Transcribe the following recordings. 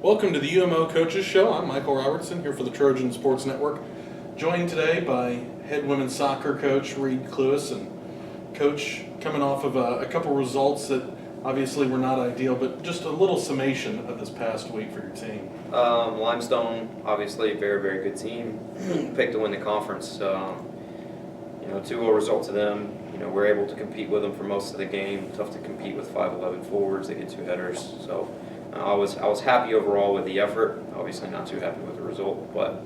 Welcome to the UMO Coaches Show. I'm Michael Robertson here for the Trojan Sports Network. Joined today by head women's soccer coach Reid Clewis. And Coach, coming off of a couple results that obviously were not ideal, but just a little summation of this past week for your team. Limestone, obviously a very, very good team. Picked to win the conference. 2-0 result to them. We're able to compete with them for most of the game. Tough to compete with 5'11" forwards. They get 2 headers. So I was happy overall with the effort. Obviously not too happy with the result, but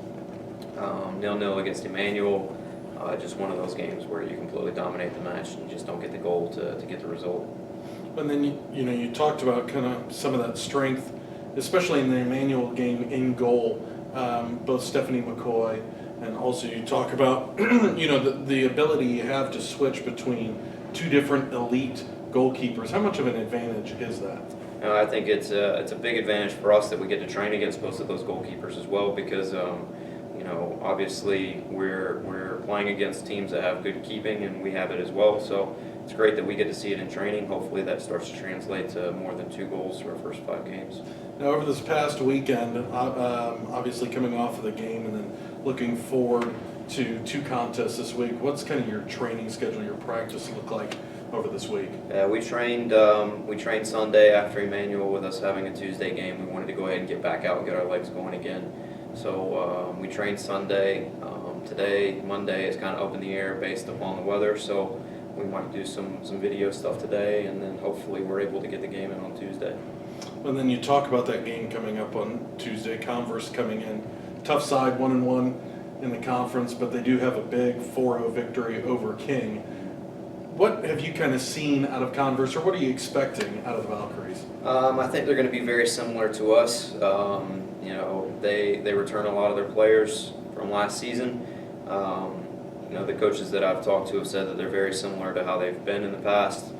0-0 against Emmanuel. Just one of those games where you completely dominate the match and you just don't get the goal to get the result. And then you talked about kind of some of that strength, especially in the Emmanuel game in goal. Both Stephanie McCoy and also you talk about the ability you have to switch between 2 different elite goalkeepers. How much of an advantage is that? I think it's a big advantage for us that we get to train against both of those goalkeepers as well, because obviously we're playing against teams that have good keeping, and we have it as well. So it's great that we get to see it in training. Hopefully that starts to translate to more than 2 goals for our first 5 games. Now, over this past weekend, obviously coming off of the game and then looking forward to 2 contests this week, what's kind of your training schedule, your practice look like over this week? We trained Sunday after Emmanuel with us having a Tuesday game. We wanted to go ahead and get back out and get our legs going again. So we trained Sunday. Today, Monday, is kind of up in the air based upon the weather. So we might do some video stuff today, and then hopefully we're able to get the game in on Tuesday. And then you talk about that game coming up on Tuesday, Converse coming in. Tough side, 1-1 in the conference, but they do have a big 4-0 victory over King. What have you kind of seen out of Converse, or what are you expecting out of the Valkyries? I think they're going to be very similar to us. They return a lot of their players from last season. The coaches that I've talked to have said that they're very similar to how they've been in the past.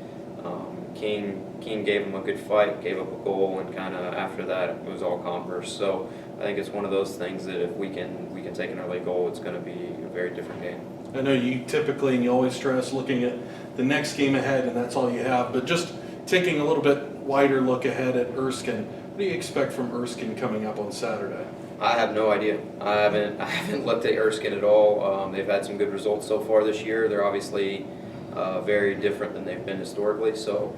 King gave them a good fight, gave up a goal, and kind of after that it was all Converse. So I think it's one of those things that if we can take an early goal, it's going to be a very different game. I know you typically, and you always stress looking at the next game ahead, and that's all you have, but just taking a little bit wider look ahead at Erskine, what do you expect from Erskine coming up on Saturday? I have no idea. I haven't looked at Erskine at all. They've had some good results so far this year. They're obviously very different than they've been historically, so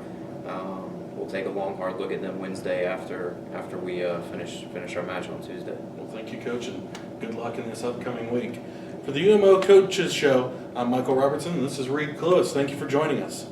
we'll take a long, hard look at them Wednesday after we finish our match on Tuesday. Well, thank you, Coach, and good luck in this upcoming week. For the UMO Coaches Show, I'm Michael Robertson, and this is Reid Clewis. Thank you for joining us.